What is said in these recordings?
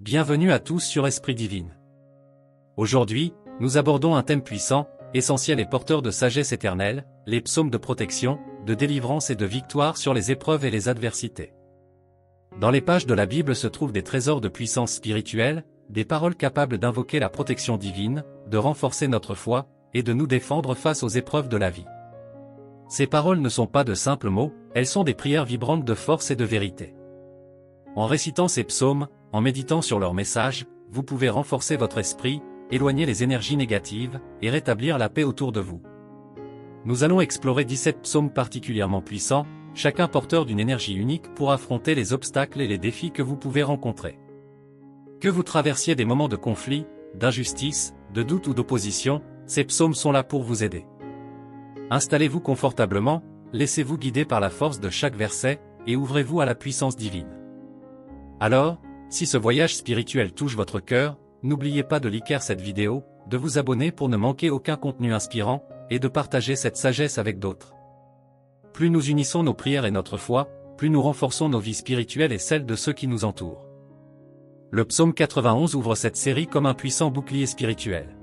Bienvenue à tous sur Esprit Divine. Aujourd'hui, nous abordons un thème puissant, essentiel et porteur de sagesse éternelle, les psaumes de protection, de délivrance et de victoire sur les épreuves et les adversités. Dans les pages de la Bible se trouvent des trésors de puissance spirituelle, des paroles capables d'invoquer la protection divine, de renforcer notre foi, et de nous défendre face aux épreuves de la vie. Ces paroles ne sont pas de simples mots, elles sont des prières vibrantes de force et de vérité. En récitant ces psaumes, en méditant sur leur message, vous pouvez renforcer votre esprit, éloigner les énergies négatives, et rétablir la paix autour de vous. Nous allons explorer 17 psaumes particulièrement puissants, chacun porteur d'une énergie unique pour affronter les obstacles et les défis que vous pouvez rencontrer. Que vous traversiez des moments de conflit, d'injustice, de doute ou d'opposition, ces psaumes sont là pour vous aider. Installez-vous confortablement, laissez-vous guider par la force de chaque verset, et ouvrez-vous à la puissance divine. Alors, si ce voyage spirituel touche votre cœur, n'oubliez pas de liker cette vidéo, de vous abonner pour ne manquer aucun contenu inspirant, et de partager cette sagesse avec d'autres. Plus nous unissons nos prières et notre foi, plus nous renforçons nos vies spirituelles et celles de ceux qui nous entourent. Le psaume 91 ouvre cette série comme un puissant bouclier spirituel.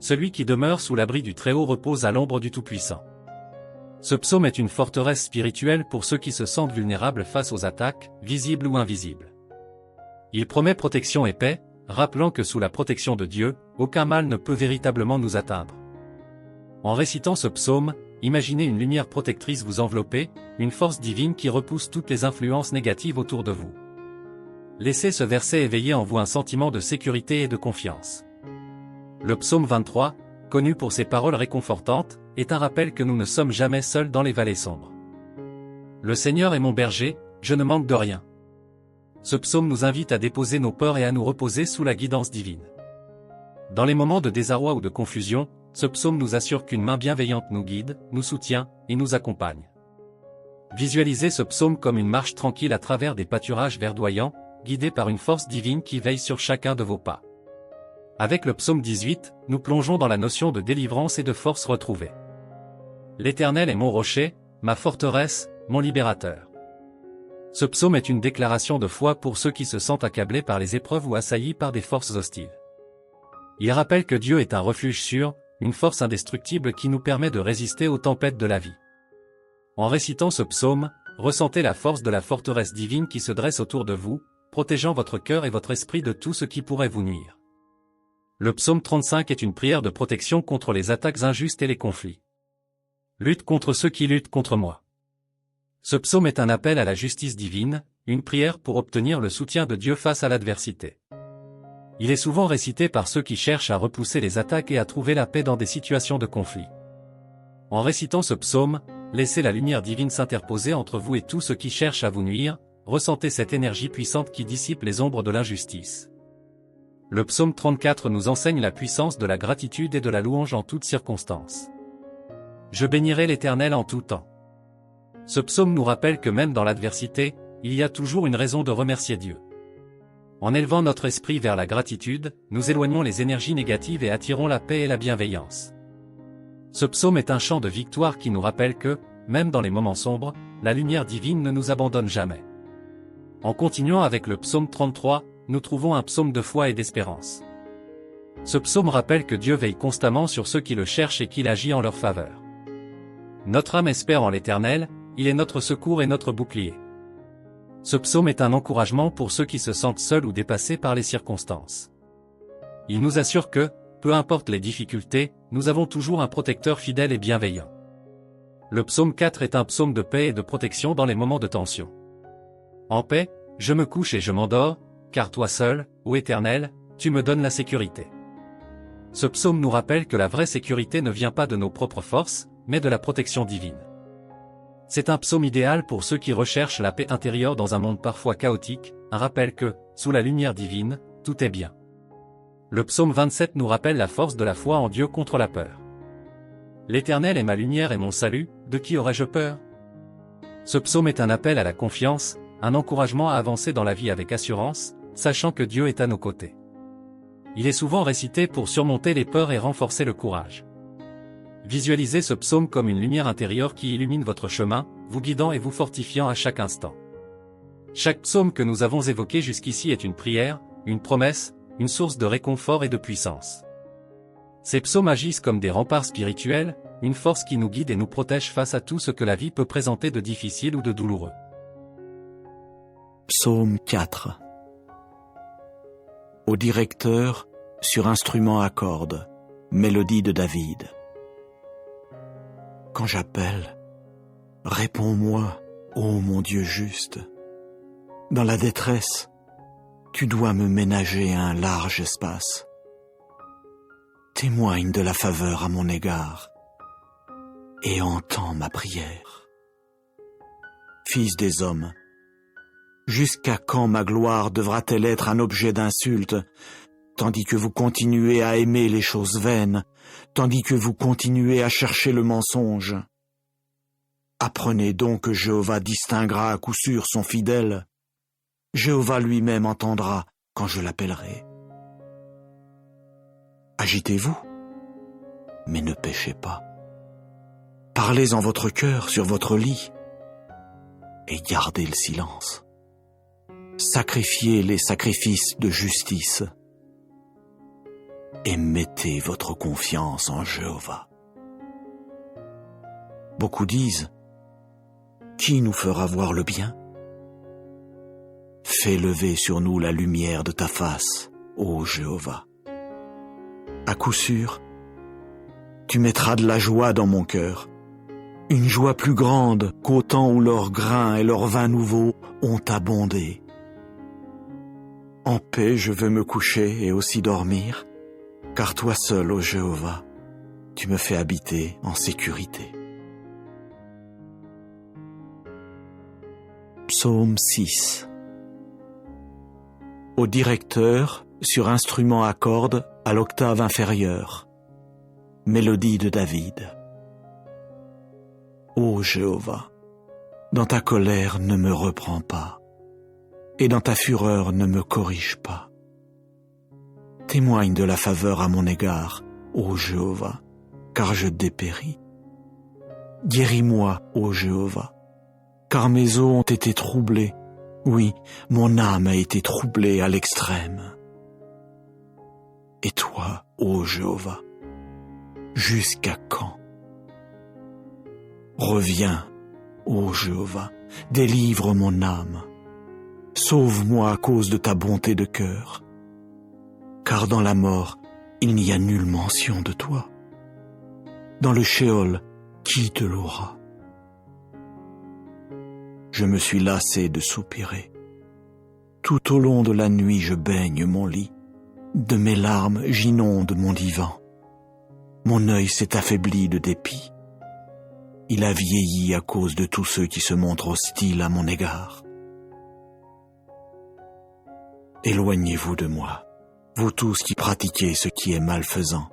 Celui qui demeure sous l'abri du Très-Haut repose à l'ombre du Tout-Puissant. Ce psaume est une forteresse spirituelle pour ceux qui se sentent vulnérables face aux attaques, visibles ou invisibles. Il promet protection et paix, rappelant que sous la protection de Dieu, aucun mal ne peut véritablement nous atteindre. En récitant ce psaume, imaginez une lumière protectrice vous envelopper, une force divine qui repousse toutes les influences négatives autour de vous. Laissez ce verset éveiller en vous un sentiment de sécurité et de confiance. Le psaume 23, connu pour ses paroles réconfortantes, est un rappel que nous ne sommes jamais seuls dans les vallées sombres. Le Seigneur est mon berger, je ne manque de rien. Ce psaume nous invite à déposer nos peurs et à nous reposer sous la guidance divine. Dans les moments de désarroi ou de confusion, ce psaume nous assure qu'une main bienveillante nous guide, nous soutient, et nous accompagne. Visualisez ce psaume comme une marche tranquille à travers des pâturages verdoyants, guidé par une force divine qui veille sur chacun de vos pas. Avec le psaume 18, nous plongeons dans la notion de délivrance et de force retrouvée. L'Éternel est mon rocher, ma forteresse, mon libérateur. Ce psaume est une déclaration de foi pour ceux qui se sentent accablés par les épreuves ou assaillis par des forces hostiles. Il rappelle que Dieu est un refuge sûr, une force indestructible qui nous permet de résister aux tempêtes de la vie. En récitant ce psaume, ressentez la force de la forteresse divine qui se dresse autour de vous, protégeant votre cœur et votre esprit de tout ce qui pourrait vous nuire. Le psaume 35 est une prière de protection contre les attaques injustes et les conflits. Lutte contre ceux qui luttent contre moi. Ce psaume est un appel à la justice divine, une prière pour obtenir le soutien de Dieu face à l'adversité. Il est souvent récité par ceux qui cherchent à repousser les attaques et à trouver la paix dans des situations de conflit. En récitant ce psaume, laissez la lumière divine s'interposer entre vous et tous ceux qui cherchent à vous nuire, ressentez cette énergie puissante qui dissipe les ombres de l'injustice. Le psaume 34 nous enseigne la puissance de la gratitude et de la louange en toutes circonstances. Je bénirai l'Éternel en tout temps. Ce psaume nous rappelle que même dans l'adversité, il y a toujours une raison de remercier Dieu. En élevant notre esprit vers la gratitude, nous éloignons les énergies négatives et attirons la paix et la bienveillance. Ce psaume est un chant de victoire qui nous rappelle que, même dans les moments sombres, la lumière divine ne nous abandonne jamais. En continuant avec le psaume 33, nous trouvons un psaume de foi et d'espérance. Ce psaume rappelle que Dieu veille constamment sur ceux qui le cherchent et qu'il agit en leur faveur. Notre âme espère en l'Éternel, il est notre secours et notre bouclier. Ce psaume est un encouragement pour ceux qui se sentent seuls ou dépassés par les circonstances. Il nous assure que, peu importe les difficultés, nous avons toujours un protecteur fidèle et bienveillant. Le psaume 4 est un psaume de paix et de protection dans les moments de tension. En paix, je me couche et je m'endors, car toi seul, ô Éternel, tu me donnes la sécurité. Ce psaume nous rappelle que la vraie sécurité ne vient pas de nos propres forces, mais de la protection divine. C'est un psaume idéal pour ceux qui recherchent la paix intérieure dans un monde parfois chaotique, un rappel que, sous la lumière divine, tout est bien. Le psaume 27 nous rappelle la force de la foi en Dieu contre la peur. L'Éternel est ma lumière et mon salut, de qui aurais-je peur? Ce psaume est un appel à la confiance, un encouragement à avancer dans la vie avec assurance, sachant que Dieu est à nos côtés. Il est souvent récité pour surmonter les peurs et renforcer le courage. Visualisez ce psaume comme une lumière intérieure qui illumine votre chemin, vous guidant et vous fortifiant à chaque instant. Chaque psaume que nous avons évoqué jusqu'ici est une prière, une promesse, une source de réconfort et de puissance. Ces psaumes agissent comme des remparts spirituels, une force qui nous guide et nous protège face à tout ce que la vie peut présenter de difficile ou de douloureux. Psaume 4. Au directeur, sur instrument à cordes, mélodie de David. Quand j'appelle, réponds-moi, ô mon Dieu juste. Dans la détresse, tu dois me ménager un large espace. Témoigne de la faveur à mon égard et entends ma prière. Fils des hommes, jusqu'à quand ma gloire devra-t-elle être un objet d'insulte, tandis que vous continuez à aimer les choses vaines, tandis que vous continuez à chercher le mensonge? Apprenez donc que Jéhovah distinguera à coup sûr son fidèle. Jéhovah lui-même entendra quand je l'appellerai. Agitez-vous, mais ne péchez pas. Parlez en votre cœur sur votre lit et gardez le silence. Sacrifiez les sacrifices de justice et mettez votre confiance en Jéhovah. Beaucoup disent, qui nous fera voir le bien? Fais lever sur nous la lumière de ta face, ô Jéhovah. À coup sûr, tu mettras de la joie dans mon cœur, une joie plus grande qu'au temps où leurs grains et leurs vins nouveaux ont abondé. En paix je veux me coucher et aussi dormir, car toi seul, ô Jéhovah, tu me fais habiter en sécurité. Psaume 6. Au directeur, sur instrument à cordes, à l'octave inférieure, mélodie de David. Ô Jéhovah, dans ta colère ne me reprends pas, et dans ta fureur ne me corrige pas. Témoigne de la faveur à mon égard, ô Jéhovah, car je dépéris. Guéris-moi, ô Jéhovah, car mes os ont été troublés. Oui, mon âme a été troublée à l'extrême. Et toi, ô Jéhovah, jusqu'à quand? Reviens, ô Jéhovah, délivre mon âme. Sauve-moi à cause de ta bonté de cœur. Car dans la mort, il n'y a nulle mention de toi. Dans le Sheol, qui te louera? Je me suis lassé de soupirer. Tout au long de la nuit, je baigne mon lit. De mes larmes, j'inonde mon divan. Mon œil s'est affaibli de dépit. Il a vieilli à cause de tous ceux qui se montrent hostiles à mon égard. Éloignez-vous de moi, vous tous qui pratiquez ce qui est malfaisant,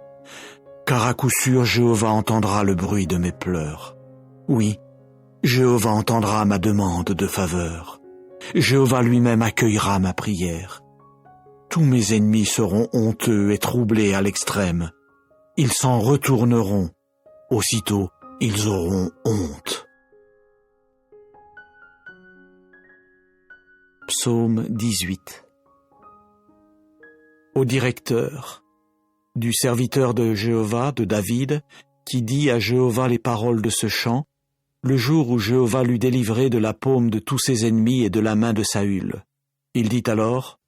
car à coup sûr Jéhovah entendra le bruit de mes pleurs. Oui, Jéhovah entendra ma demande de faveur. Jéhovah lui-même accueillera ma prière. Tous mes ennemis seront honteux et troublés à l'extrême. Ils s'en retourneront. Aussitôt, ils auront honte. Psaume 18. Au directeur, du serviteur de Jéhovah, de David, qui dit à Jéhovah les paroles de ce chant, le jour où Jéhovah l'eut délivré de la paume de tous ses ennemis et de la main de Saül. Il dit alors,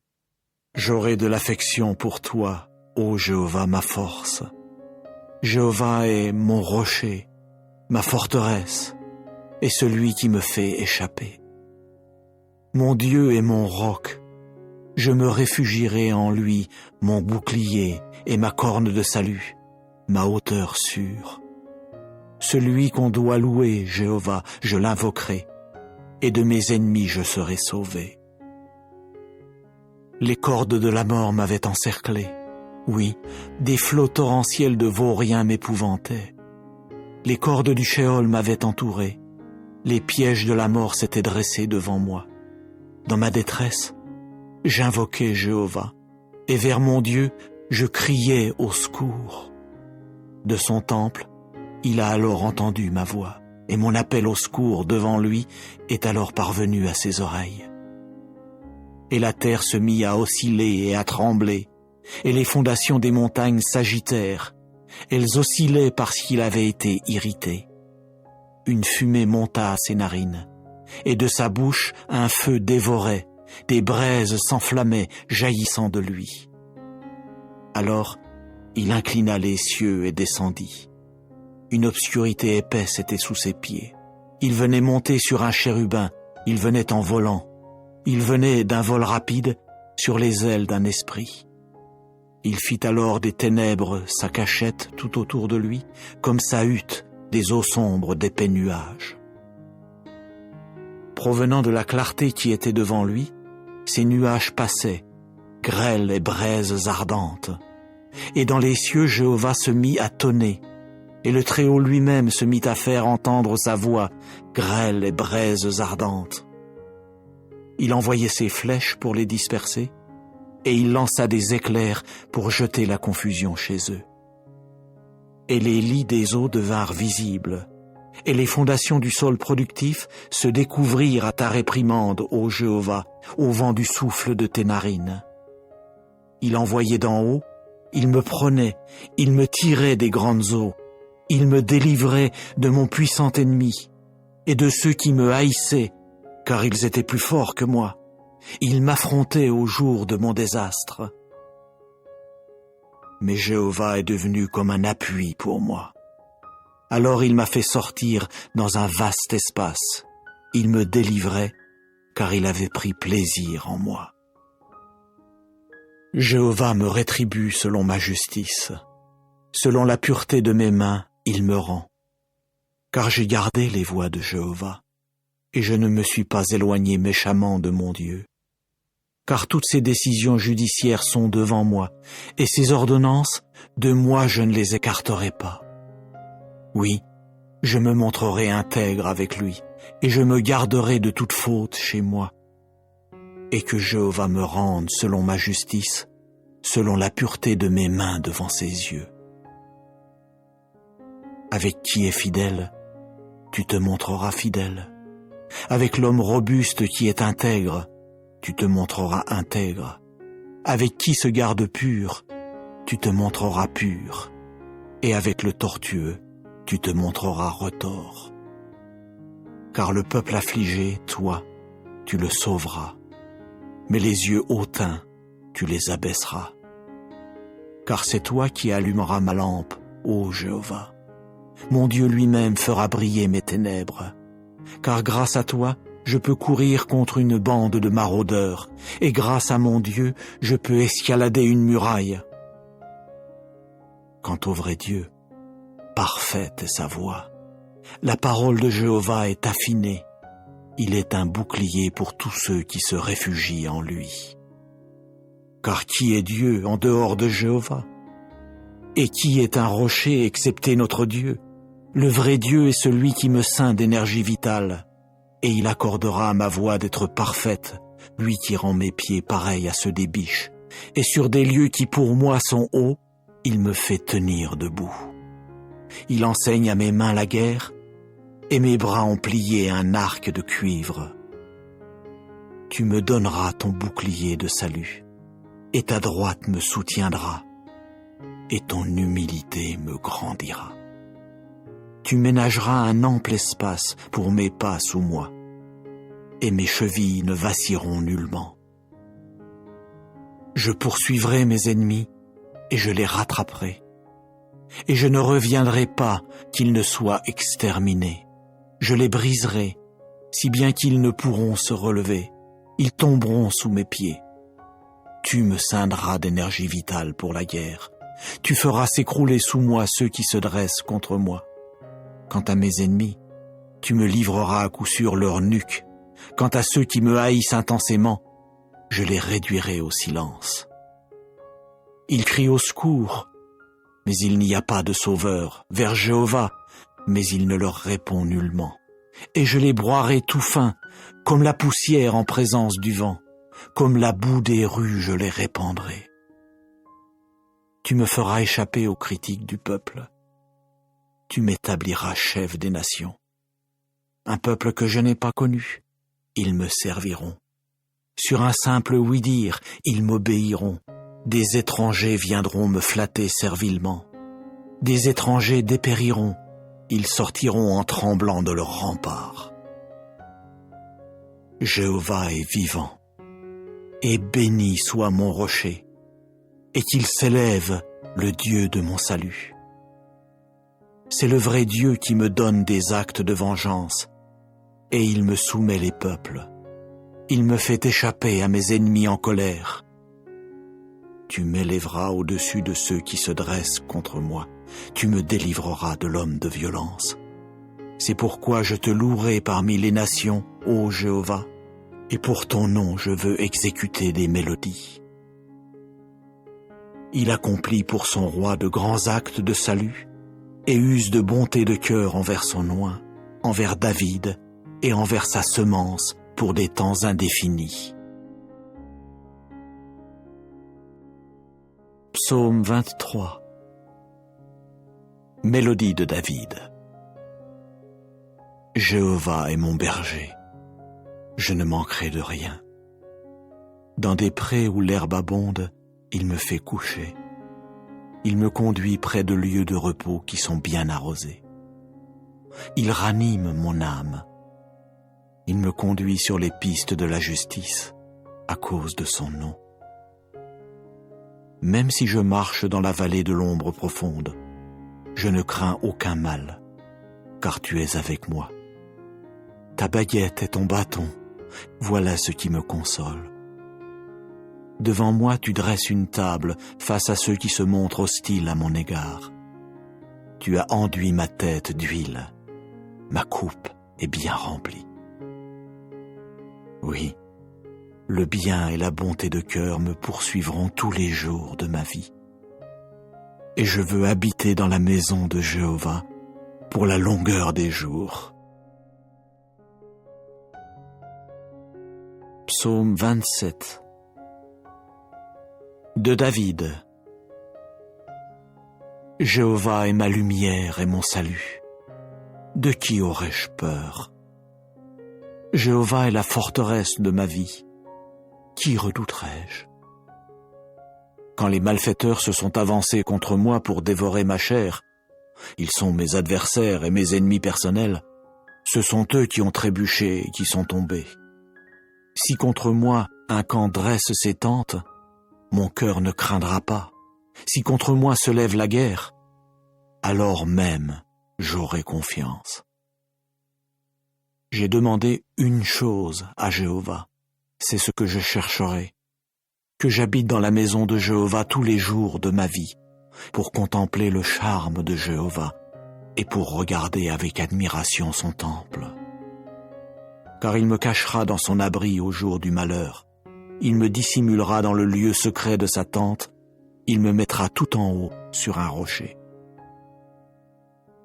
« J'aurai de l'affection pour toi, ô Jéhovah, ma force. Jéhovah est mon rocher, ma forteresse, et celui qui me fait échapper. Mon Dieu est mon roc, je me réfugierai en lui, mon bouclier et ma corne de salut, ma hauteur sûre. Celui qu'on doit louer, Jéhovah, je l'invoquerai, et de mes ennemis je serai sauvé. Les cordes de la mort m'avaient encerclé. Oui, des flots torrentiels de vauriens m'épouvantaient. Les cordes du Sheol m'avaient entouré. Les pièges de la mort s'étaient dressés devant moi. Dans ma détresse, j'invoquais Jéhovah, et vers mon Dieu, je criais au secours. De son temple, il a alors entendu ma voix, et mon appel au secours devant lui est alors parvenu à ses oreilles. et la terre se mit à osciller et à trembler, et les fondations des montagnes s'agitèrent. Elles oscillaient parce qu'il avait été irrité. Une fumée monta à ses narines, et de sa bouche un feu dévorait, des braises s'enflammaient, jaillissant de lui. Alors, il inclina les cieux et descendit. Une obscurité épaisse était sous ses pieds. Il venait monter sur un chérubin, il venait en volant. Il venait d'un vol rapide sur les ailes d'un esprit. Il fit alors des ténèbres sa cachette tout autour de lui, comme sa hutte des eaux sombres d'épais nuages. Provenant de la clarté qui était devant lui, ces nuages passaient, grêles et braises ardentes. Et dans les cieux, Jéhovah se mit à tonner, et le Très-Haut lui-même se mit à faire entendre sa voix, grêle et braises ardentes. Il envoyait ses flèches pour les disperser, et il lança des éclairs pour jeter la confusion chez eux. Et les lits des eaux devinrent visibles, et les fondations du sol productif se découvrirent à ta réprimande, ô Jéhovah, au vent du souffle de tes narines. Il envoyait d'en haut, il me prenait, il me tirait des grandes eaux, il me délivrait de mon puissant ennemi, et de ceux qui me haïssaient, car ils étaient plus forts que moi. Il m'affrontait au jour de mon désastre. Mais Jéhovah est devenu comme un appui pour moi. Alors il m'a fait sortir dans un vaste espace. Il me délivrait, car il avait pris plaisir en moi. Jéhovah me rétribue selon ma justice. Selon la pureté de mes mains, il me rend. Car j'ai gardé les voies de Jéhovah, et je ne me suis pas éloigné méchamment de mon Dieu. Car toutes ses décisions judiciaires sont devant moi, et ses ordonnances, de moi je ne les écarterai pas. Oui, je me montrerai intègre avec lui, et je me garderai de toute faute chez moi. Et que Jéhovah me rende selon ma justice, selon la pureté de mes mains devant ses yeux. Avec qui est fidèle, tu te montreras fidèle. Avec l'homme robuste qui est intègre, tu te montreras intègre. Avec qui se garde pur, tu te montreras pur. Et avec le tortueux, tu te montreras retors. Car le peuple affligé, toi, tu le sauveras. Mais les yeux hautains, tu les abaisseras. Car c'est toi qui allumeras ma lampe, ô Jéhovah. Mon Dieu lui-même fera briller mes ténèbres. Car grâce à toi, je peux courir contre une bande de maraudeurs, et grâce à mon Dieu, je peux escalader une muraille. Quant au vrai Dieu, parfaite est sa voix. La parole de Jéhovah est affinée. Il est un bouclier pour tous ceux qui se réfugient en lui. Car qui est Dieu en dehors de Jéhovah? Et qui est un rocher excepté notre Dieu? Le vrai Dieu est celui qui me ceint d'énergie vitale, et il accordera à ma voix d'être parfaite, lui qui rend mes pieds pareils à ceux des biches, et sur des lieux qui pour moi sont hauts, il me fait tenir debout. Il enseigne à mes mains la guerre, et mes bras ont plié un arc de cuivre. Tu me donneras ton bouclier de salut, et ta droite me soutiendra, et ton humilité me grandira. Tu ménageras un ample espace pour mes pas sous moi, et mes chevilles ne vacilleront nullement. Je poursuivrai mes ennemis, et je les rattraperai, et je ne reviendrai pas qu'ils ne soient exterminés. Je les briserai, si bien qu'ils ne pourront se relever, ils tomberont sous mes pieds. Tu me ceindras d'énergie vitale pour la guerre, tu feras s'écrouler sous moi ceux qui se dressent contre moi. Quant à mes ennemis, tu me livreras à coup sûr leur nuque. Quant à ceux qui me haïssent intensément, je les réduirai au silence. Ils crient au secours, mais il n'y a pas de sauveur, vers Jéhovah, mais il ne leur répond nullement. Et je les broierai tout fins, comme la poussière en présence du vent, comme la boue des rues je les répandrai. Tu me feras échapper aux critiques du peuple. Tu m'établiras chef des nations. Un peuple que je n'ai pas connu, ils me serviront. Sur un simple oui-dire, ils m'obéiront. Des étrangers viendront me flatter servilement. Des étrangers dépériront. Ils sortiront en tremblant de leurs remparts. Jéhovah est vivant. Et béni soit mon rocher. Et qu'il s'élève le Dieu de mon salut. C'est le vrai Dieu qui me donne des actes de vengeance. Et il me soumet les peuples. Il me fait échapper à mes ennemis en colère. Tu m'élèveras au-dessus de ceux qui se dressent contre moi. Tu me délivreras de l'homme de violence. C'est pourquoi je te louerai parmi les nations, ô Jéhovah, et pour ton nom je veux exécuter des mélodies. Il accomplit pour son roi de grands actes de salut, et use de bonté de cœur envers son oint, envers David, et envers sa semence pour des temps indéfinis. Psaume 23. Mélodie de David. Jéhovah est mon berger, je ne manquerai de rien. Dans des prés où l'herbe abonde, il me fait coucher. Il me conduit près de lieux de repos qui sont bien arrosés. Il ranime mon âme. Il me conduit sur les pistes de la justice à cause de son nom. Même si je marche dans la vallée de l'ombre profonde, je ne crains aucun mal, car tu es avec moi. Ta baguette et ton bâton, voilà ce qui me console. Devant moi, tu dresses une table face à ceux qui se montrent hostiles à mon égard. Tu as enduit ma tête d'huile, ma coupe est bien remplie. Oui, le bien et la bonté de cœur me poursuivront tous les jours de ma vie. Et je veux habiter dans la maison de Jéhovah pour la longueur des jours. Psaume 27. De David. Jéhovah est ma lumière et mon salut. De qui aurais-je peur? Jéhovah est la forteresse de ma vie. Qui redouterais-je? Quand les malfaiteurs se sont avancés contre moi pour dévorer ma chair, ils sont mes adversaires et mes ennemis personnels. Ce sont eux qui ont trébuché et qui sont tombés. Si contre moi un camp dresse ses tentes, mon cœur ne craindra pas. Si contre moi se lève la guerre, alors même j'aurai confiance. J'ai demandé une chose à Jéhovah, c'est ce que je chercherai, que j'habite dans la maison de Jéhovah tous les jours de ma vie, pour contempler le charme de Jéhovah et pour regarder avec admiration son temple. Car il me cachera dans son abri au jour du malheur, il me dissimulera dans le lieu secret de sa tente, il me mettra tout en haut sur un rocher.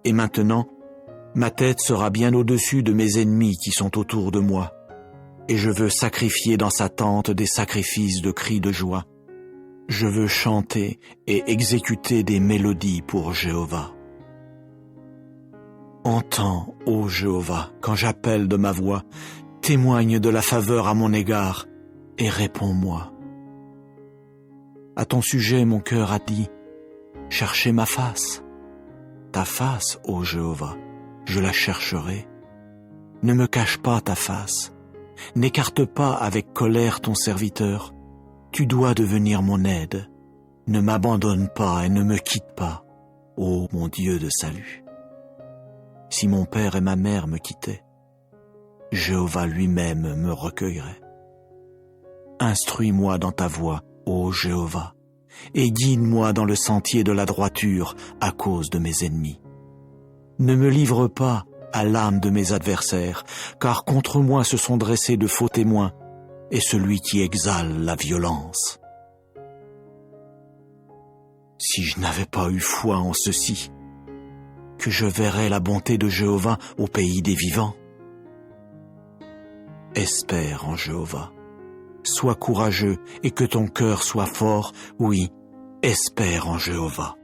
Et maintenant, ma tête sera bien au-dessus de mes ennemis qui sont autour de moi, et je veux sacrifier dans sa tente des sacrifices de cris de joie. Je veux chanter et exécuter des mélodies pour Jéhovah. Entends, ô Jéhovah, quand j'appelle de ma voix, témoigne de la faveur à mon égard, et réponds-moi. À ton sujet, mon cœur a dit, cherchez ma face. Ta face, ô Jéhovah, je la chercherai. Ne me cache pas ta face. N'écarte pas avec colère ton serviteur. Tu dois devenir mon aide. Ne m'abandonne pas et ne me quitte pas, ô mon Dieu de salut. Si mon père et ma mère me quittaient, Jéhovah lui-même me recueillerait. Instruis-moi dans ta voie, ô Jéhovah, et guide-moi dans le sentier de la droiture à cause de mes ennemis. Ne me livre pas à l'âme de mes adversaires, car contre moi se sont dressés de faux témoins, et celui qui exale la violence. Si je n'avais pas eu foi en ceci, que je verrais la bonté de Jéhovah au pays des vivants. Espère en Jéhovah. Sois courageux et que ton cœur soit fort, oui, espère en Jéhovah.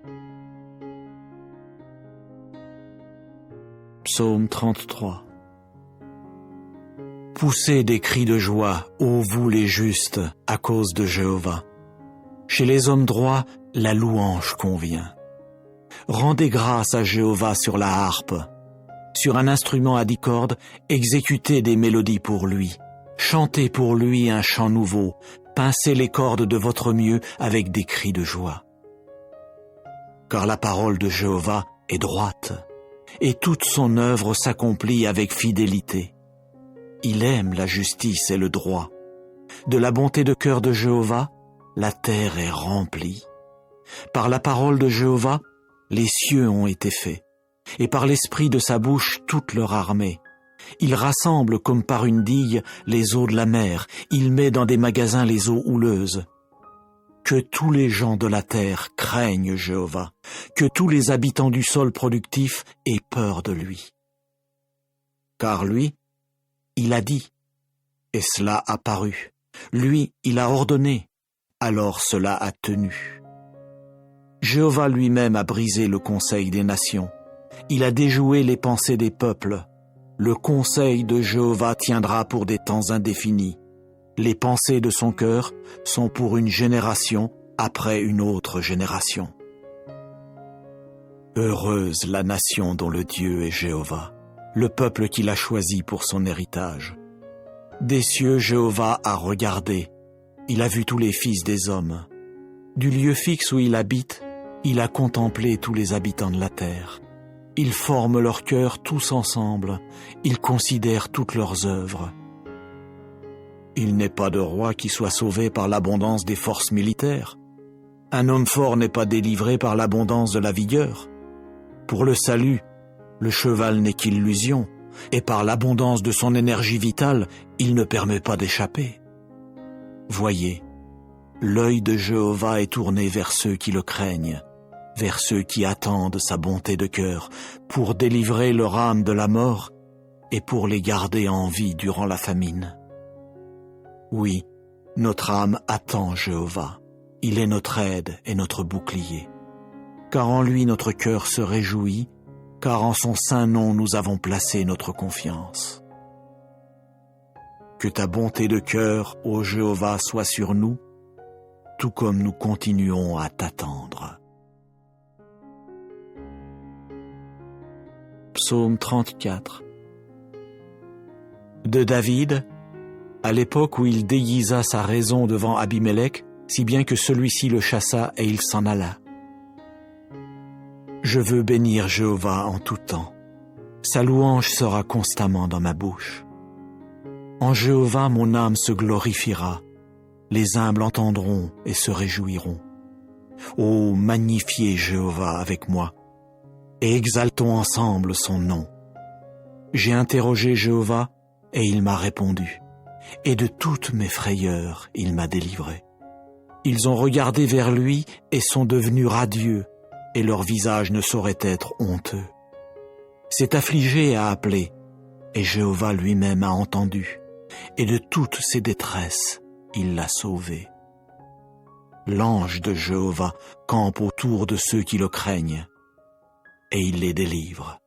Psaume 33. Poussez des cris de joie, ô vous les justes, à cause de Jéhovah. Chez les hommes droits, la louange convient. Rendez grâce à Jéhovah sur la harpe. Sur un instrument à 10 cordes, exécutez des mélodies pour lui. Chantez pour lui un chant nouveau. Pincez les cordes de votre mieux avec des cris de joie. Car la parole de Jéhovah est droite, et toute son œuvre s'accomplit avec fidélité. Il aime la justice et le droit. De la bonté de cœur de Jéhovah, la terre est remplie. Par la parole de Jéhovah, les cieux ont été faits, et par l'esprit de sa bouche toute leur armée. Il rassemble comme par une digue les eaux de la mer, il met dans des magasins les eaux houleuses. Que tous les gens de la terre craignent Jéhovah, que tous les habitants du sol productif aient peur de lui. Car lui, il a dit, et cela a paru. Lui, il a ordonné, alors cela a tenu. Jéhovah lui-même a brisé le conseil des nations. Il a déjoué les pensées des peuples. Le conseil de Jéhovah tiendra pour des temps indéfinis. Les pensées de son cœur sont pour une génération après une autre génération. Heureuse la nation dont le Dieu est Jéhovah, le peuple qu'il a choisi pour son héritage. Des cieux Jéhovah a regardé, il a vu tous les fils des hommes. Du lieu fixe où il habite, il a contemplé tous les habitants de la terre. Ils forment leur cœur tous ensemble, ils considèrent toutes leurs œuvres. Il n'est pas de roi qui soit sauvé par l'abondance des forces militaires. Un homme fort n'est pas délivré par l'abondance de la vigueur. Pour le salut, le cheval n'est qu'illusion, et par l'abondance de son énergie vitale, il ne permet pas d'échapper. Voyez, l'œil de Jéhovah est tourné vers ceux qui le craignent, vers ceux qui attendent sa bonté de cœur, pour délivrer leur âme de la mort et pour les garder en vie durant la famine. Oui, notre âme attend Jéhovah. Il est notre aide et notre bouclier. Car en lui notre cœur se réjouit, car en son saint nom nous avons placé notre confiance. Que ta bonté de cœur, ô Jéhovah, soit sur nous, tout comme nous continuons à t'attendre. Psaume 34. De David, à l'époque où il déguisa sa raison devant Abimélec, si bien que celui-ci le chassa et il s'en alla. Je veux bénir Jéhovah en tout temps. Sa louange sera constamment dans ma bouche. En Jéhovah mon âme se glorifiera. Les humbles entendront et se réjouiront. Ô, magnifiez Jéhovah avec moi, et exaltons ensemble son nom. J'ai interrogé Jéhovah, et il m'a répondu, et de toutes mes frayeurs il m'a délivré. Ils ont regardé vers lui et sont devenus radieux, et leur visage ne saurait être honteux. Cet affligé a appelé, et Jéhovah lui-même a entendu, et de toutes ses détresses, il l'a sauvé. L'ange de Jéhovah campe autour de ceux qui le craignent, et il les délivre.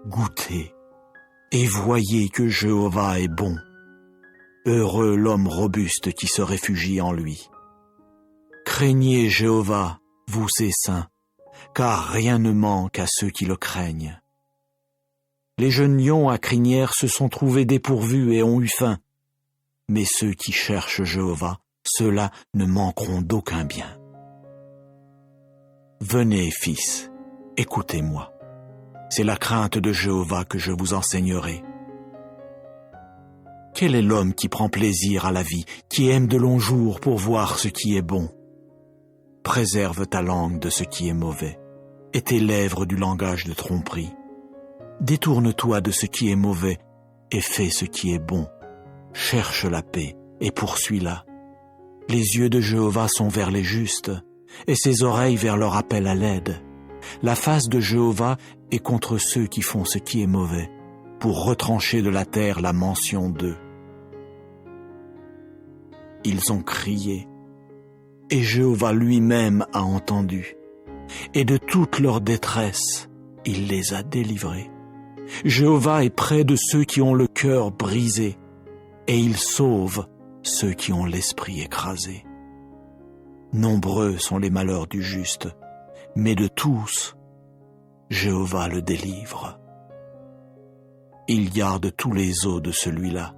Goûtez, et voyez que Jéhovah est bon. Heureux l'homme robuste qui se réfugie en lui. Craignez Jéhovah, vous ses saints, car rien ne manque à ceux qui le craignent. Les jeunes lions à crinière se sont trouvés dépourvus et ont eu faim, mais ceux qui cherchent Jéhovah, ceux-là ne manqueront d'aucun bien. Venez, fils, écoutez-moi. C'est la crainte de Jéhovah que je vous enseignerai. Quel est l'homme qui prend plaisir à la vie, qui aime de longs jours pour voir ce qui est bon? Préserve ta langue de ce qui est mauvais, et tes lèvres du langage de tromperie. Détourne-toi de ce qui est mauvais, et fais ce qui est bon. Cherche la paix, et poursuis-la. Les yeux de Jéhovah sont vers les justes, et ses oreilles vers leur appel à l'aide. La face de Jéhovah est contre ceux qui font ce qui est mauvais, pour retrancher de la terre la mention d'eux. Ils ont crié, et Jéhovah lui-même a entendu, et de toute leur détresse, il les a délivrés. Jéhovah est près de ceux qui ont le cœur brisé, et il sauve ceux qui ont l'esprit écrasé. Nombreux sont les malheurs du juste, mais de tous, Jéhovah le délivre. Il garde tous les os de celui-là.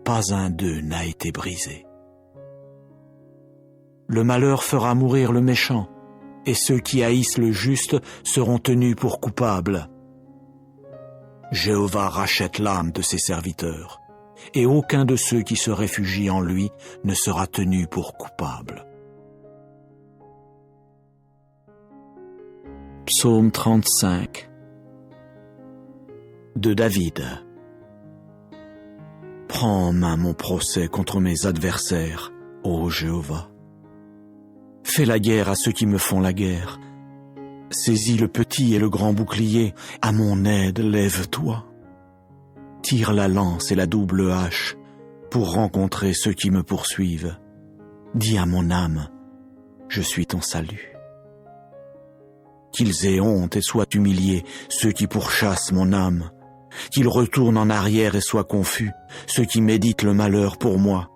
Pas un d'eux n'a été brisé. Le malheur fera mourir le méchant, et ceux qui haïssent le juste seront tenus pour coupables. Jéhovah rachète l'âme de ses serviteurs, et aucun de ceux qui se réfugient en lui ne sera tenu pour coupable. Psaume 35 de David. Prends en main mon procès contre mes adversaires, ô Jéhovah. Fais la guerre à ceux qui me font la guerre. Saisis le petit et le grand bouclier, à mon aide lève-toi. Tire la lance et la double hache pour rencontrer ceux qui me poursuivent. Dis à mon âme, je suis ton salut. Qu'ils aient honte et soient humiliés, ceux qui pourchassent mon âme. Qu'ils retournent en arrière et soient confus, ceux qui méditent le malheur pour moi.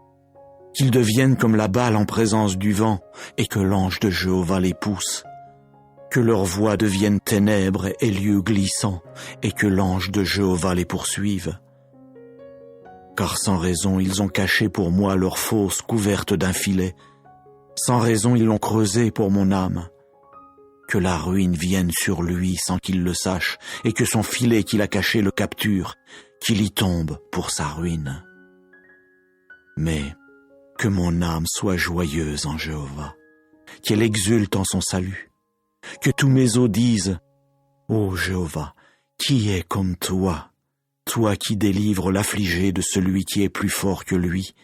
Qu'ils deviennent comme la balle en présence du vent, et que l'ange de Jéhovah les pousse. Que leur voix devienne ténèbres et lieux glissants, et que l'ange de Jéhovah les poursuive. Car sans raison ils ont caché pour moi leur fosse couverte d'un filet. Sans raison ils l'ont creusée pour mon âme. Que la ruine vienne sur lui sans qu'il le sache, et que son filet qu'il a caché le capture, qu'il y tombe pour sa ruine. Mais que mon âme soit joyeuse en Jéhovah, qu'elle exulte en son salut, que tous mes os disent, ô Jéhovah, qui est comme toi, toi qui délivres l'affligé de celui qui est plus fort que lui,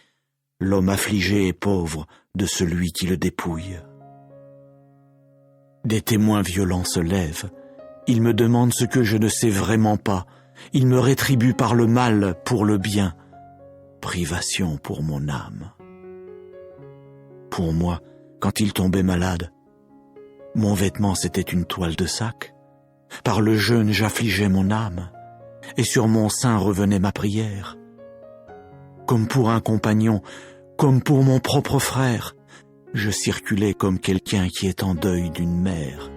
l'homme affligé et pauvre de celui qui le dépouille. Des témoins violents se lèvent. Ils me demandent ce que je ne sais vraiment pas. Ils me rétribuent par le mal pour le bien. Privation pour mon âme. Pour moi, quand il tombait malade, mon vêtement c'était une toile de sac. Par le jeûne j'affligeais mon âme, et sur mon sein revenait ma prière. Comme pour un compagnon, comme pour mon propre frère, je circulais comme quelqu'un qui est en deuil d'une mère.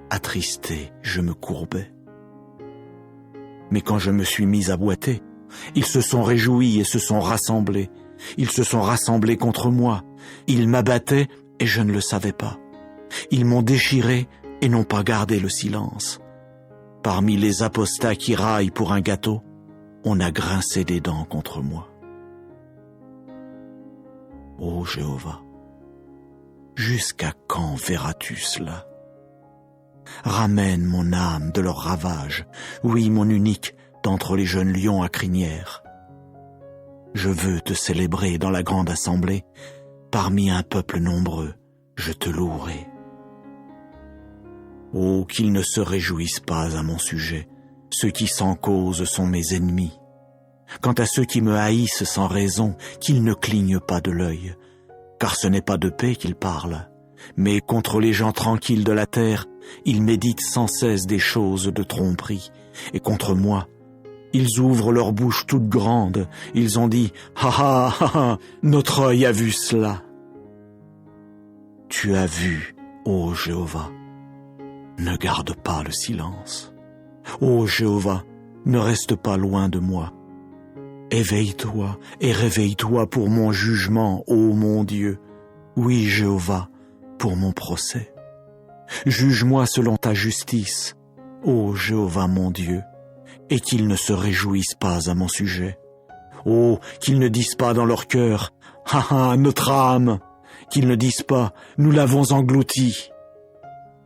Attristé, je me courbais. Mais quand je me suis mis à boiter, ils se sont réjouis et se sont rassemblés. Ils se sont rassemblés contre moi. Ils m'abattaient et je ne le savais pas. Ils m'ont déchiré et n'ont pas gardé le silence. Parmi les apostats qui raillent pour un gâteau, on a grincé des dents contre moi. Ô Jéhovah, jusqu'à quand verras-tu cela? Ramène mon âme de leur ravage, oui, mon unique, d'entre les jeunes lions à crinière. Je veux te célébrer dans la grande assemblée, parmi un peuple nombreux, je te louerai. Oh, qu'ils ne se réjouissent pas à mon sujet, ceux qui sans cause sont mes ennemis. Quant à ceux qui me haïssent sans raison, qu'ils ne clignent pas de l'œil, car ce n'est pas de paix qu'ils parlent, mais contre les gens tranquilles de la terre, ils méditent sans cesse des choses de tromperie, et contre moi, ils ouvrent leur bouche toute grande, ils ont dit « Ha ha ha ha, notre œil a vu cela !» Tu as vu, ô Jéhovah, ne garde pas le silence. Ô Jéhovah, ne reste pas loin de moi. Éveille-toi et réveille-toi pour mon jugement, ô mon Dieu. Oui, Jéhovah, pour mon procès. Juge-moi selon ta justice, ô Jéhovah mon Dieu, et qu'ils ne se réjouissent pas à mon sujet. Oh, qu'ils ne disent pas dans leur cœur, « Ha ha, notre âme !» Qu'ils ne disent pas, « Nous l'avons englouti !»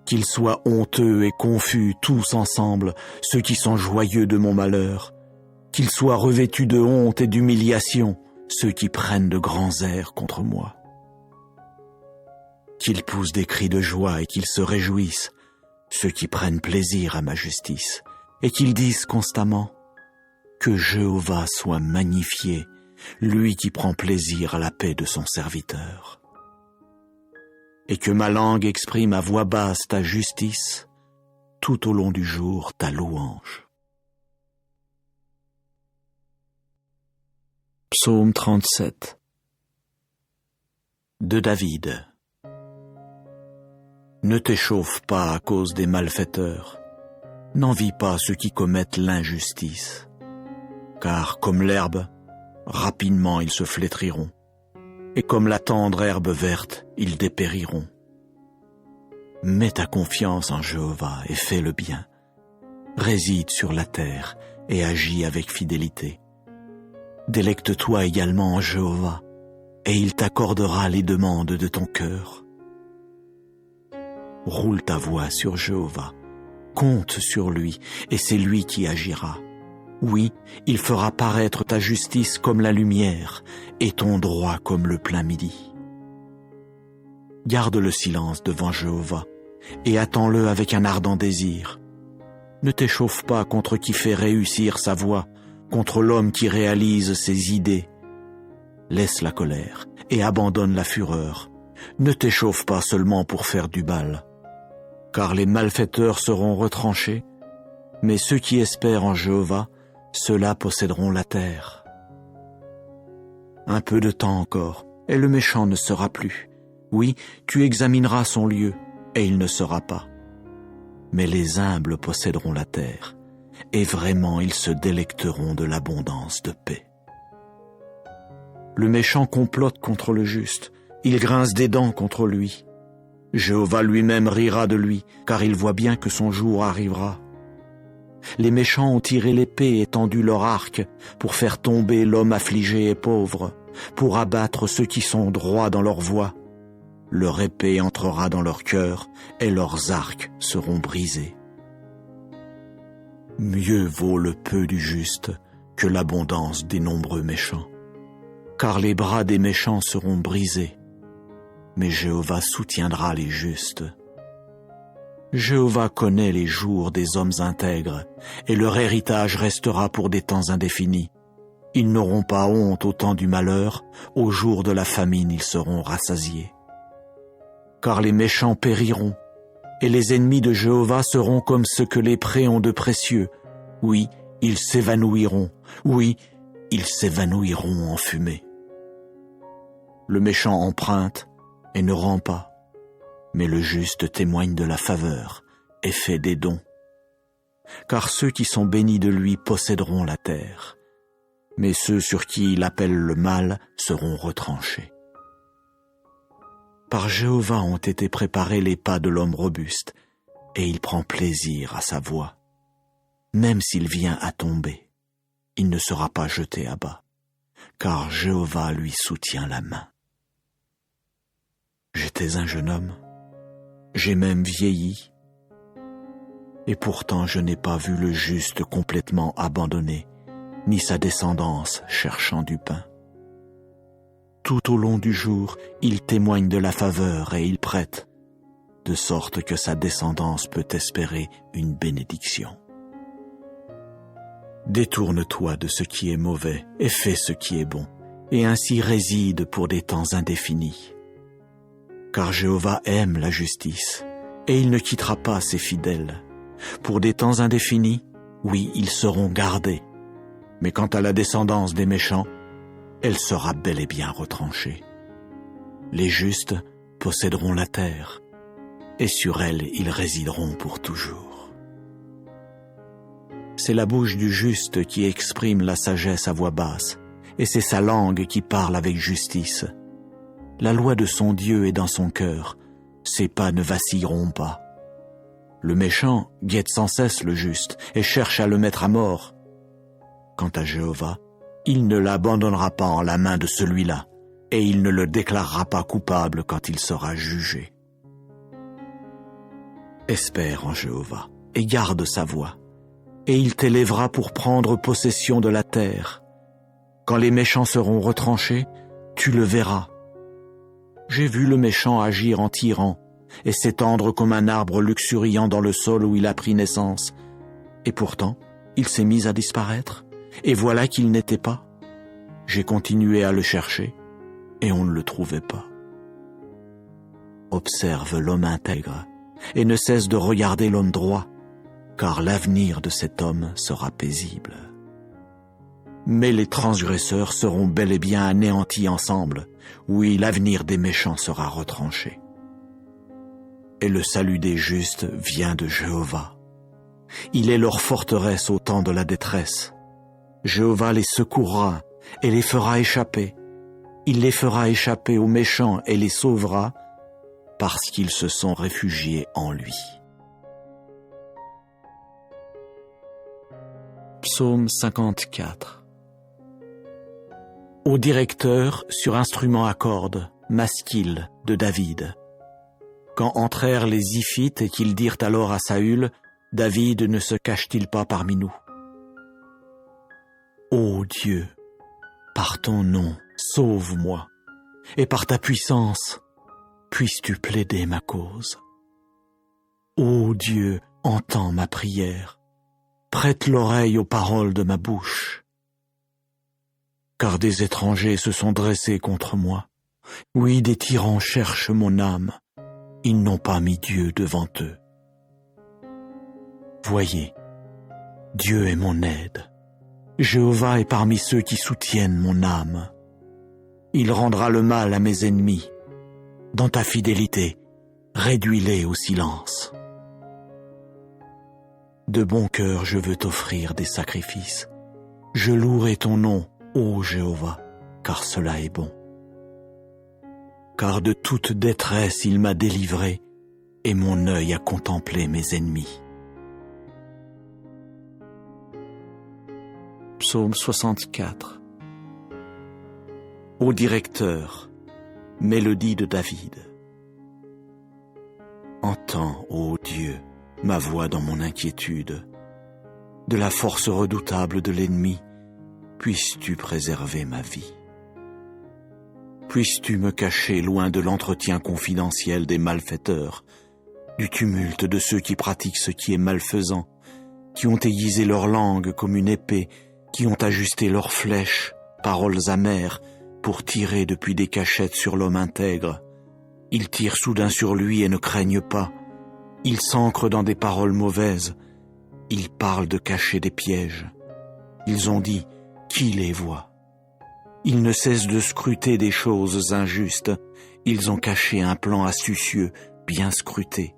Qu'ils soient honteux et confus tous ensemble, ceux qui sont joyeux de mon malheur. Qu'ils soient revêtus de honte et d'humiliation, ceux qui prennent de grands airs contre moi. Qu'ils poussent des cris de joie et qu'ils se réjouissent, ceux qui prennent plaisir à ma justice, et qu'ils disent constamment « Que Jéhovah soit magnifié, lui qui prend plaisir à la paix de son serviteur. » Et que ma langue exprime à voix basse ta justice, tout au long du jour ta louange. Psaume 37 de David. Ne t'échauffe pas à cause des malfaiteurs, n'envie pas ceux qui commettent l'injustice, car comme l'herbe, rapidement ils se flétriront, et comme la tendre herbe verte, ils dépériront. Mets ta confiance en Jéhovah et fais le bien. Réside sur la terre et agis avec fidélité. Délecte-toi également en Jéhovah, et il t'accordera les demandes de ton cœur. Roule ta voix sur Jéhovah, compte sur lui, et c'est lui qui agira. Oui, il fera paraître ta justice comme la lumière, et ton droit comme le plein midi. Garde le silence devant Jéhovah, et attends-le avec un ardent désir. Ne t'échauffe pas contre qui fait réussir sa voie, contre l'homme qui réalise ses idées. Laisse la colère et abandonne la fureur. Ne t'échauffe pas seulement pour faire du bal, car les malfaiteurs seront retranchés, mais ceux qui espèrent en Jéhovah, ceux-là posséderont la terre. Un peu de temps encore, et le méchant ne sera plus. Oui, tu examineras son lieu, et il ne sera pas. Mais les humbles posséderont la terre, et vraiment ils se délecteront de l'abondance de paix. Le méchant complote contre le juste, il grince des dents contre lui. Jéhovah lui-même rira de lui, car il voit bien que son jour arrivera. Les méchants ont tiré l'épée et tendu leur arc pour faire tomber l'homme affligé et pauvre, pour abattre ceux qui sont droits dans leur voie. Leur épée entrera dans leur cœur et leurs arcs seront brisés. Mieux vaut le peu du juste que l'abondance des nombreux méchants, car les bras des méchants seront brisés, mais Jéhovah soutiendra les justes. Jéhovah connaît les jours des hommes intègres, et leur héritage restera pour des temps indéfinis. Ils n'auront pas honte au temps du malheur, au jour de la famine ils seront rassasiés. Car les méchants périront, et les ennemis de Jéhovah seront comme ce que les prés ont de précieux. Oui, ils s'évanouiront, oui, ils s'évanouiront en fumée. Le méchant emprunte et ne rend pas, mais le juste témoigne de la faveur et fait des dons. Car ceux qui sont bénis de lui posséderont la terre, mais ceux sur qui il appelle le mal seront retranchés. Par Jéhovah ont été préparés les pas de l'homme robuste, et il prend plaisir à sa voie. Même s'il vient à tomber, il ne sera pas jeté à bas, car Jéhovah lui soutient la main. J'étais un jeune homme, j'ai même vieilli, et pourtant je n'ai pas vu le juste complètement abandonné, ni sa descendance cherchant du pain. Tout au long du jour, il témoigne de la faveur et il prête, de sorte que sa descendance peut espérer une bénédiction. Détourne-toi de ce qui est mauvais et fais ce qui est bon, et ainsi réside pour des temps indéfinis. Car Jéhovah aime la justice, et il ne quittera pas ses fidèles. Pour des temps indéfinis, oui, ils seront gardés, mais quant à la descendance des méchants, elle sera bel et bien retranchée. Les justes posséderont la terre, et sur elle ils résideront pour toujours. C'est la bouche du juste qui exprime la sagesse à voix basse, et c'est sa langue qui parle avec justice. La loi de son Dieu est dans son cœur, ses pas ne vacilleront pas. Le méchant guette sans cesse le juste et cherche à le mettre à mort. Quant à Jéhovah, il ne l'abandonnera pas en la main de celui-là, et il ne le déclarera pas coupable quand il sera jugé. Espère en Jéhovah, et garde sa voie, et il t'élèvera pour prendre possession de la terre. Quand les méchants seront retranchés, tu le verras. J'ai vu le méchant agir en tyran, et s'étendre comme un arbre luxuriant dans le sol où il a pris naissance. Et pourtant, il s'est mis à disparaître, et voilà qu'il n'était pas. J'ai continué à le chercher, et on ne le trouvait pas. Observe l'homme intègre, et ne cesse de regarder l'homme droit, car l'avenir de cet homme sera paisible. Mais les transgresseurs seront bel et bien anéantis ensemble. Oui, l'avenir des méchants sera retranché. Et le salut des justes vient de Jéhovah. Il est leur forteresse au temps de la détresse. Jéhovah les secourra et les fera échapper. Il les fera échapper aux méchants et les sauvera parce qu'ils se sont réfugiés en lui. Psaume 54. Au directeur sur instrument à cordes, Masquil de David. Quand entrèrent les Ziphites et qu'ils dirent alors à Saül, David ne se cache-t-il pas parmi nous? Ô Dieu, par ton nom, sauve-moi, et par ta puissance, puisses-tu plaider ma cause. Ô Dieu, entends ma prière, prête l'oreille aux paroles de ma bouche. Car des étrangers se sont dressés contre moi. Oui, des tyrans cherchent mon âme. Ils n'ont pas mis Dieu devant eux. Voyez, Dieu est mon aide. Jéhovah est parmi ceux qui soutiennent mon âme. Il rendra le mal à mes ennemis. Dans ta fidélité, réduis-les au silence. De bon cœur, je veux t'offrir des sacrifices. Je louerai ton nom, ô Jéhovah, car cela est bon. Car de toute détresse il m'a délivré, et mon œil a contemplé mes ennemis. Psaume 64. Au directeur, mélodie de David. Entends, ô Dieu, ma voix dans mon inquiétude. De la force redoutable de l'ennemi, puisses-tu préserver ma vie. Puisses-tu me cacher loin de l'entretien confidentiel des malfaiteurs, du tumulte de ceux qui pratiquent ce qui est malfaisant, qui ont aiguisé leur langue comme une épée, qui ont ajusté leurs flèches, paroles amères, pour tirer depuis des cachettes sur l'homme intègre. Ils tirent soudain sur lui et ne craignent pas. Ils s'ancrent dans des paroles mauvaises. Ils parlent de cacher des pièges. Ils ont dit, qui les voit? Ils ne cessent de scruter des choses injustes. Ils ont caché un plan astucieux, bien scruté.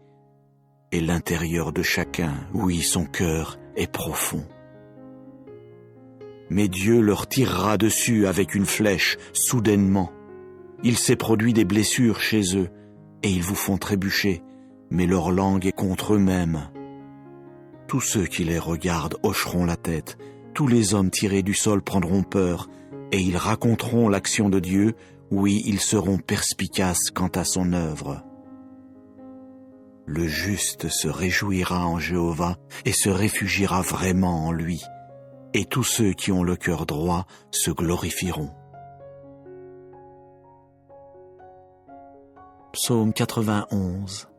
Et l'intérieur de chacun, oui, son cœur est profond. Mais Dieu leur tirera dessus avec une flèche, soudainement. Il s'est produit des blessures chez eux, et ils vous font trébucher, mais leur langue est contre eux-mêmes. Tous ceux qui les regardent hocheront la tête, tous les hommes tirés du sol prendront peur, et ils raconteront l'action de Dieu, oui, ils seront perspicaces quant à son œuvre. Le juste se réjouira en Jéhovah et se réfugiera vraiment en lui, et tous ceux qui ont le cœur droit se glorifieront. Psaume 91.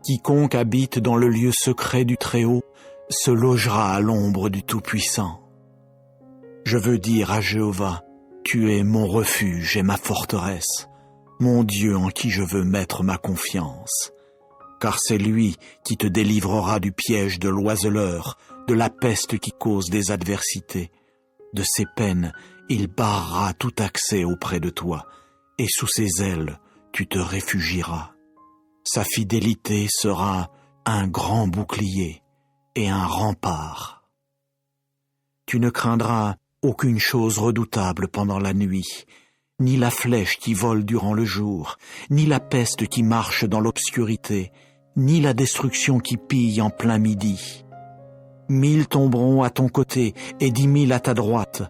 Quiconque habite dans le lieu secret du Très-Haut se logera à l'ombre du Tout-Puissant. Je veux dire à Jéhovah, tu es mon refuge et ma forteresse, mon Dieu en qui je veux mettre ma confiance. Car c'est lui qui te délivrera du piège de l'oiseleur, de la peste qui cause des adversités. De ses peines, il barrera tout accès auprès de toi, et sous ses ailes, tu te réfugieras. Sa fidélité sera un grand bouclier et un rempart. Tu ne craindras aucune chose redoutable pendant la nuit, ni la flèche qui vole durant le jour, ni la peste qui marche dans l'obscurité, ni la destruction qui pille en plein midi. 1000 tomberont à ton côté et 10 000 à ta droite.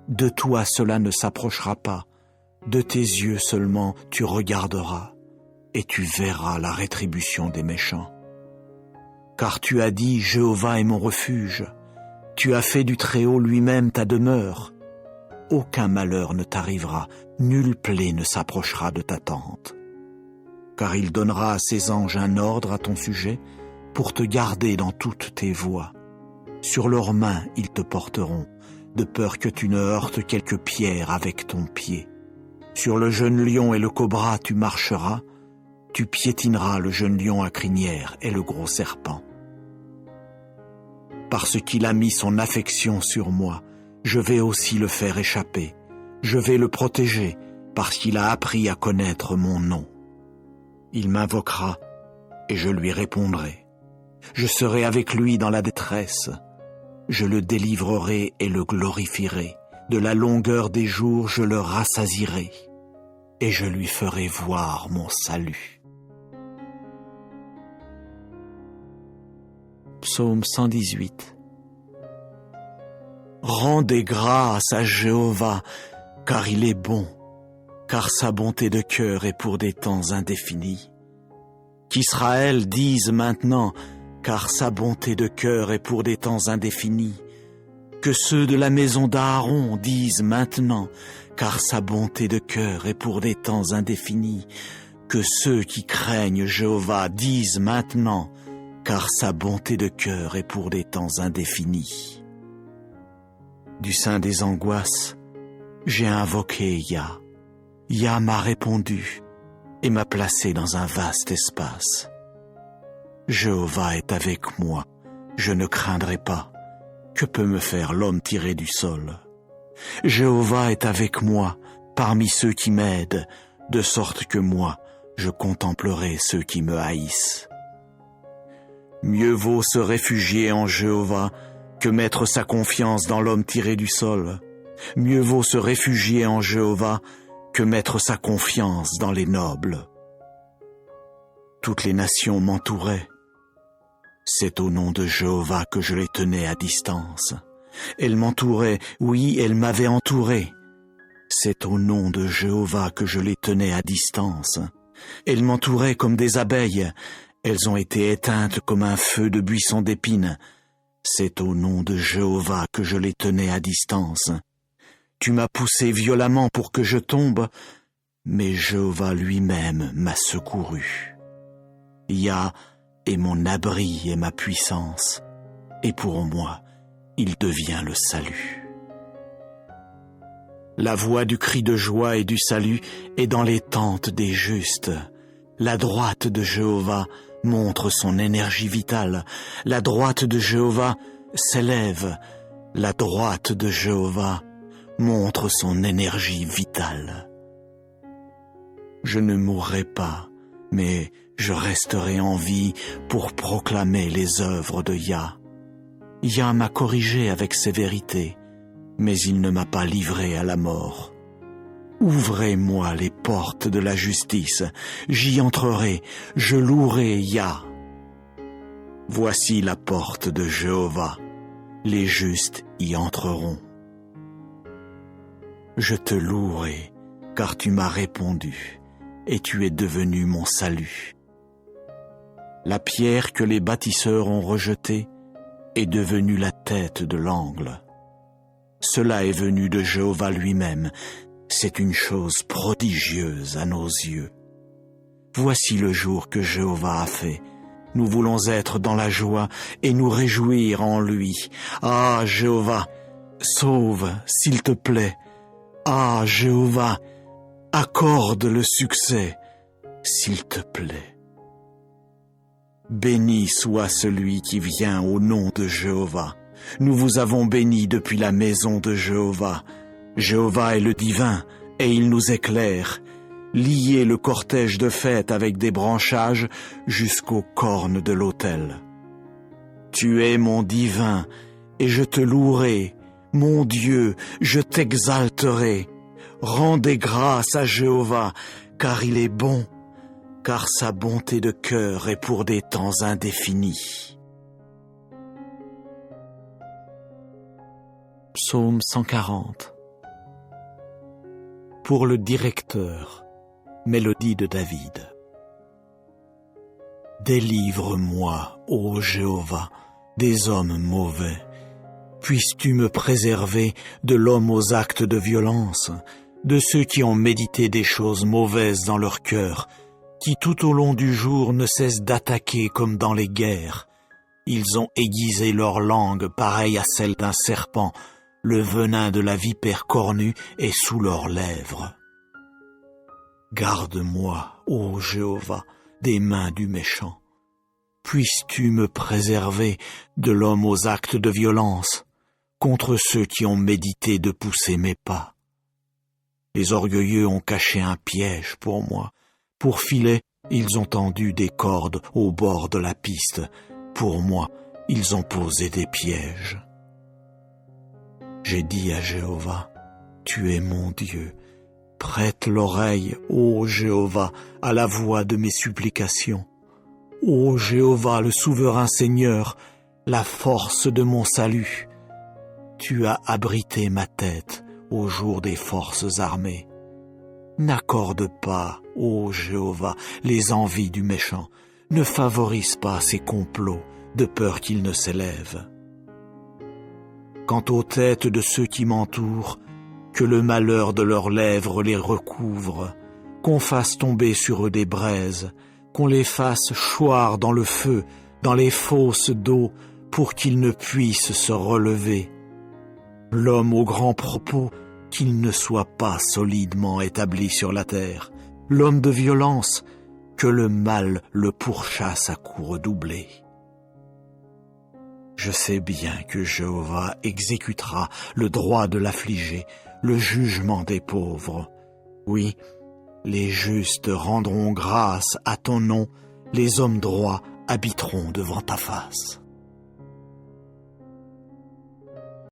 De toi cela ne s'approchera pas. De tes yeux seulement tu regarderas, et tu verras la rétribution des méchants. Car tu as dit, Jéhovah est mon refuge. Tu as fait du Très-Haut lui-même ta demeure. Aucun malheur ne t'arrivera, nulle plaie ne s'approchera de ta tente. Car il donnera à ses anges un ordre à ton sujet, pour te garder dans toutes tes voies. Sur leurs mains ils te porteront, de peur que tu ne heurtes quelque pierre avec ton pied. Sur le jeune lion et le cobra tu marcheras, tu piétineras le jeune lion à crinière et le gros serpent. Parce qu'il a mis son affection sur moi, je vais aussi le faire échapper. Je vais le protéger parce qu'il a appris à connaître mon nom. Il m'invoquera et je lui répondrai. Je serai avec lui dans la détresse. Je le délivrerai et le glorifierai. De la longueur des jours, je le rassasierai et je lui ferai voir mon salut. Psaume 118. Rendez grâce à Jéhovah, car il est bon, car sa bonté de cœur est pour des temps indéfinis. Qu'Israël dise maintenant, car sa bonté de cœur est pour des temps indéfinis. Que ceux de la maison d'Aaron disent maintenant, car sa bonté de cœur est pour des temps indéfinis. Que ceux qui craignent Jéhovah disent maintenant, car sa bonté de cœur est pour des temps indéfinis. Du sein des angoisses, j'ai invoqué Yah. Yah m'a répondu et m'a placé dans un vaste espace. Jéhovah est avec moi, je ne craindrai pas. Que peut me faire l'homme tiré du sol? Jéhovah est avec moi, parmi ceux qui m'aident, de sorte que moi, je contemplerai ceux qui me haïssent. Mieux vaut se réfugier en Jéhovah que mettre sa confiance dans l'homme tiré du sol. Mieux vaut se réfugier en Jéhovah que mettre sa confiance dans les nobles. Toutes les nations m'entouraient. C'est au nom de Jéhovah que je les tenais à distance. Elles m'entouraient, oui, elles m'avaient entouré. C'est au nom de Jéhovah que je les tenais à distance. Elles m'entouraient comme des abeilles. Elles ont été éteintes comme un feu de buisson d'épines. C'est au nom de Jéhovah que je les tenais à distance. Tu m'as poussé violemment pour que je tombe, mais Jéhovah lui-même m'a secouru. Yah est mon abri et ma puissance, et pour moi, il devient le salut. La voix du cri de joie et du salut est dans les tentes des justes. La droite de Jéhovah montre son énergie vitale. La droite de Jéhovah s'élève. La droite de Jéhovah montre son énergie vitale. Je ne mourrai pas, mais je resterai en vie pour proclamer les œuvres de Yah. Yah m'a corrigé avec sévérité, mais il ne m'a pas livré à la mort. Ouvrez-moi les portes de la justice, j'y entrerai, je louerai Yah. Voici la porte de Jéhovah, les justes y entreront. Je te louerai, car tu m'as répondu, et tu es devenu mon salut. La pierre que les bâtisseurs ont rejetée est devenue la tête de l'angle. Cela est venu de Jéhovah lui-même. C'est une chose prodigieuse à nos yeux. Voici le jour que Jéhovah a fait. Nous voulons être dans la joie et nous réjouir en lui. Ah, Jéhovah, sauve, s'il te plaît. Ah, Jéhovah, accorde le succès, s'il te plaît. Béni soit celui qui vient au nom de Jéhovah. Nous vous avons bénis depuis la maison de Jéhovah. Jéhovah est le divin, et il nous éclaire. Liez le cortège de fête avec des branchages jusqu'aux cornes de l'autel. Tu es mon divin, et je te louerai. Mon Dieu, je t'exalterai. Rendez grâce à Jéhovah, car il est bon, car sa bonté de cœur est pour des temps indéfinis. Psaume 140. Pour le directeur, mélodie de David. Délivre-moi, ô Jéhovah, des hommes mauvais. Puisses-tu me préserver de l'homme aux actes de violence, de ceux qui ont médité des choses mauvaises dans leur cœur, qui tout au long du jour ne cessent d'attaquer comme dans les guerres. Ils ont aiguisé leur langue pareille à celle d'un serpent, le venin de la vipère cornue est sous leurs lèvres. Garde-moi, ô Jéhovah, des mains du méchant. puisses-tu me préserver de l'homme aux actes de violence, contre ceux qui ont médité de pousser mes pas. Les orgueilleux ont caché un piège pour moi. Pour filet, ils ont tendu des cordes au bord de la piste. Pour moi, ils ont posé des pièges. J'ai dit à Jéhovah, tu es mon Dieu. Prête l'oreille, ô Jéhovah, à la voix de mes supplications. Ô Jéhovah, le souverain Seigneur, la force de mon salut. Tu as abrité ma tête au jour des forces armées. N'accorde pas, ô Jéhovah, les envies du méchant. Ne favorise pas ses complots, de peur qu'ils ne s'élèvent. Quant aux têtes de ceux qui m'entourent, que le malheur de leurs lèvres les recouvre, qu'on fasse tomber sur eux des braises, qu'on les fasse choir dans le feu, dans les fosses d'eau, pour qu'ils ne puissent se relever. L'homme au grand propos, qu'il ne soit pas solidement établi sur la terre. L'homme de violence, que le mal le pourchasse à coups redoublés. Je sais bien que Jéhovah exécutera le droit de l'affligé, le jugement des pauvres. Oui, les justes rendront grâce à ton nom, les hommes droits habiteront devant ta face.